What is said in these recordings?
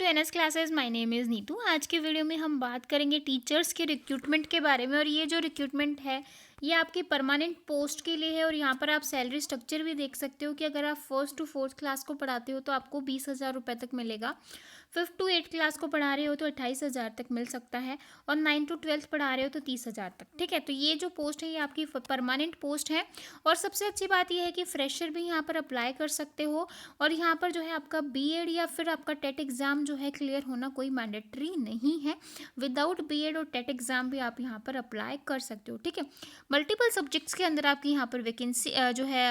To NS classes. My name is Neetu. आज के video में हम बात करेंगे टीचर्स के रिक्रूटमेंट के बारे में। और ये जो रिक्रूटमेंट है ये आपकी परमानेंट पोस्ट के लिए है। और यहाँ पर आप सैलरी स्ट्रक्चर भी देख सकते हो कि अगर आप फर्स्ट टू फोर्थ क्लास को पढ़ाते हो तो आपको 20,000 रुपये तक मिलेगा। फिफ्थ टू एट्थ क्लास को पढ़ा रहे हो तो 28,000 तक मिल सकता है। और 9 टू 12th पढ़ा रहे हो तो 30,000 तक। ठीक है, तो ये जो पोस्ट है ये आपकी परमानेंट पोस्ट है। और सबसे अच्छी बात यह है कि फ्रेशर भी यहाँ पर अप्लाई कर सकते हो। और यहाँ पर जो है आपका बीएड या फिर आपका टेट एग्ज़ाम जो है क्लियर होना कोई मैंडेटरी नहीं है। विदाउट बीएड और टेट एग्ज़ाम भी आप यहाँ पर अप्लाई कर सकते हो। ठीक है, मल्टीपल सब्जेक्ट्स के अंदर आपकी यहाँ पर वैकेंसी जो है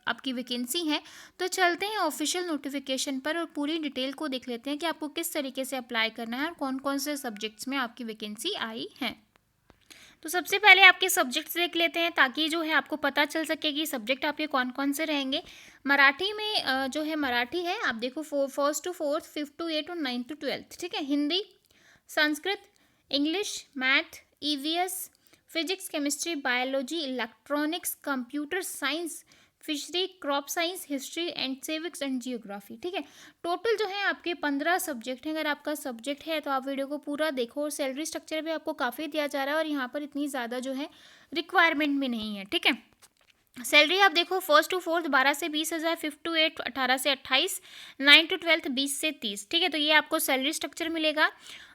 आपकी वैकेंसी है। तो चलते हैं ऑफिशियल नोटिफिकेशन पर और पूरी डिटेल को देख लेते हैं कि आपको किस तरीके से अप्लाई करना है और कौन कौन से सब्जेक्ट्स में आपकी वैकेंसी आई है। तो सबसे पहले आपके सब्जेक्ट्स देख लेते हैं ताकि जो है आपको पता चल सके कि सब्जेक्ट आपके कौन कौन से रहेंगे। मराठी में जो है मराठी है, आप देखो first to fourth, fifth to eight और नाइन्थ टू ट्वेल्थ। ठीक है, Hindi, Sanskrit, English, math, EVS, physics, chemistry, biology, electronics, computer science, fishery, crop science, history and civics and geography. ठीक है, टोटल जो है आपके 15 सब्जेक्ट हैं। अगर आपका सब्जेक्ट है तो आप वीडियो को पूरा देखो। और सैलरी स्ट्रक्चर भी आपको काफ़ी दिया जा रहा है और यहाँ पर इतनी ज़्यादा जो है रिक्वायरमेंट भी नहीं है। ठीक है, सैलरी आप देखो फर्स्ट टू फोर्थ 12 से 20,000, फिफ्थ टू एट 18 से 28, 9 टू 12th 20 से 30। ठीक है, तो ये आपको सैलरी स्ट्रक्चर मिलेगा।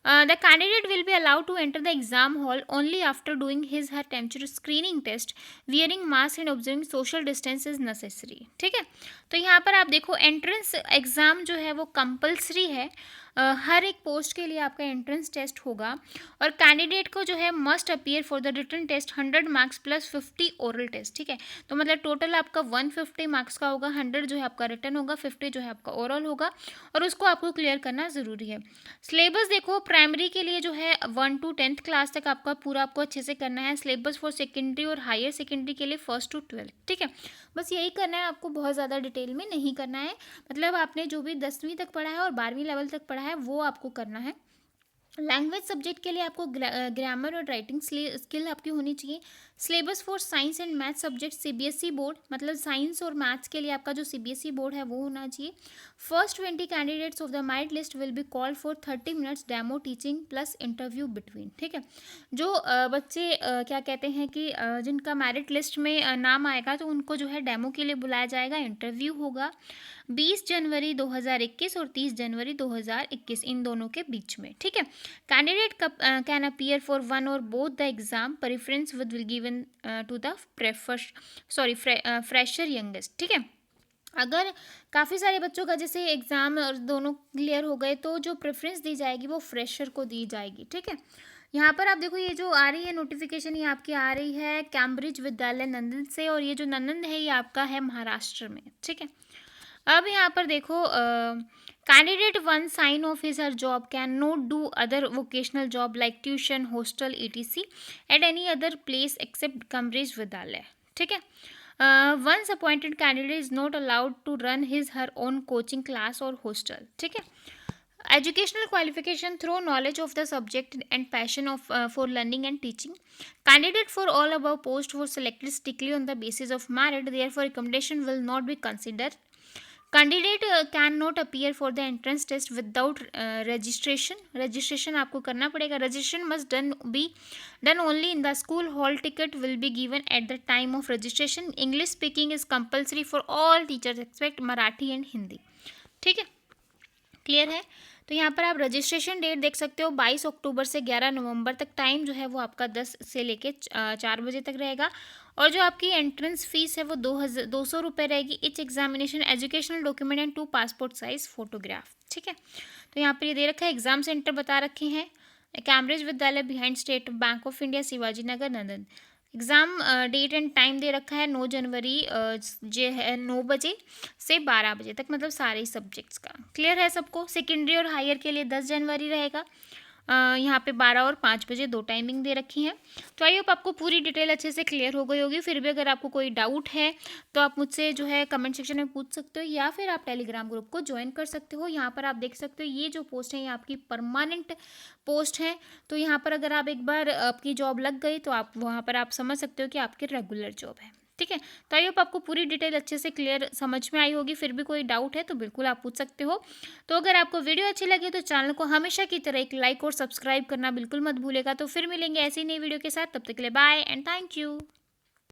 The candidate will be allowed to enter the exam hall only after doing his her temperature screening test, wearing mask and observing social distance is necessary. ठीक है, तो यहाँ पर आप देखो एंट्रेंस एग्ज़ाम जो है वो कंपल्सरी है। हर एक पोस्ट के लिए आपका एंट्रेंस टेस्ट होगा। और कैंडिडेट को जो है must appear for the written test 100 marks plus 50 oral test. ठीक है, तो मतलब टोटल आपका 150 मार्क्स का होगा, 100 जो है आपका रिटन होगा, 50 जो है आपका ओरल होगा। और उसको आपको क्लियर करना ज़रूरी है। सिलेबस देखो प्राइमरी के लिए जो है 1 टू 10th क्लास तक आपका पूरा आपको अच्छे से करना है। सिलेबस फॉर सेकेंडरी और हायर सेकेंडरी के लिए फर्स्ट टू 12th। ठीक है, बस यही करना है आपको, बहुत ज़्यादा डिटेल में नहीं करना है। मतलब आपने जो भी 10वीं तक पढ़ा है और 12वीं लेवल तक पढ़ा है वो आपको करना है। लैंग्वेज सब्जेक्ट के लिए आपको ग्रामर और राइटिंग स्किल आपकी होनी चाहिए। Syllabus for science and math subject CBSE board, मतलब साइंस और मैथ्स के लिए आपका जो सीबीएसई बोर्ड है वो होना चाहिए। First 20 candidates of the merit list will be called for 30 minutes demo teaching plus interview between. ठीक है, जो बच्चे क्या कहते हैं कि जिनका मेरिट लिस्ट में नाम आएगा तो उनको जो है डेमो के लिए बुलाया जाएगा, इंटरव्यू होगा 20 जनवरी 2021 और 30 जनवरी 2021 इन दोनों के बीच में। ठीक है, candidate can appear for one और both the exam, preference will given to the fresher youngest. ठीक है, अगर काफ़ी सारे बच्चों का जैसे एग्ज़ाम और दोनों क्लियर हो गए तो जो प्रेफरेंस दी जाएगी वो फ्रेशर को दी जाएगी। ठीक है, यहाँ पर आप देखो ये जो आ रही है नोटिफिकेशन ये आपकी आ रही है कैम्ब्रिज विद्यालय नंदन से। और ये जो नंदन है ये आपका है महाराष्ट्र में। ठीक है, अब यहाँ पर देखो candidate one sign off his her job can not do other vocational job like tuition, hostel, ETC at any other place except Cambridge विद्यालय। ठीक है, once appointed candidate is not allowed to run his her own coaching class और hostel. ठीक है, educational qualification through knowledge of the subject and passion of for learning and teaching. Candidate for all above post were selected strictly on the basis of merit, therefore recommendation will not be considered. Candidate cannot appear for the entrance test without registration आपको करना पड़ेगा। registration must be done only in the school hall. Ticket will be given at the time of registration. English speaking is compulsory for all teachers except Marathi and Hindi. ठीक है, clear है। तो यहाँ पर आप रजिस्ट्रेशन डेट देख सकते हो 22 अक्टूबर से 11 नवंबर तक। टाइम जो है वो आपका 10 से लेके 4 बजे तक रहेगा। और जो आपकी एंट्रेंस फीस है वो 200 रुपये रहेगी। Etch examination, educational document and 2 passport size photograph. ठीक है, तो यहाँ पर ये दे रखा है, एग्जाम सेंटर बता रखे हैं कैम्ब्रिज विद्यालय behind State Bank of India, Shivaji Nagar, Nandan. Exam date and time दे रखा है 9 जनवरी जो है 9 बजे से 12 बजे तक, मतलब सारे सब्जेक्ट्स का। क्लियर है सबको। सेकेंडरी और हायर के लिए 10 जनवरी रहेगा। यहाँ पे 12 और 5 बजे 2 टाइमिंग दे रखी हैं। तो आई होप आपको पूरी डिटेल अच्छे से क्लियर हो गई होगी। फिर भी अगर आपको कोई डाउट है तो आप मुझसे जो है कमेंट सेक्शन में पूछ सकते हो या फिर आप टेलीग्राम ग्रुप को ज्वाइन कर सकते हो। यहाँ पर आप देख सकते हो ये जो पोस्ट है ये आपकी परमानेंट पोस्ट है। तो यहाँ पर अगर आप एक बार आपकी जॉब लग गई तो आप वहाँ पर आप समझ सकते हो कि आपकी रेगुलर जॉब है। ठीक है? तो आई होप आपको पूरी डिटेल अच्छे से क्लियर समझ में आई होगी। फिर भी कोई डाउट है तो बिल्कुल आप पूछ सकते हो। तो अगर आपको वीडियो अच्छी लगी तो चैनल को हमेशा की तरह एक लाइक और सब्सक्राइब करना बिल्कुल मत भूलिएगा। तो फिर मिलेंगे ऐसी नई वीडियो के साथ, तब तक के लिए बाय एंड थैंक यू।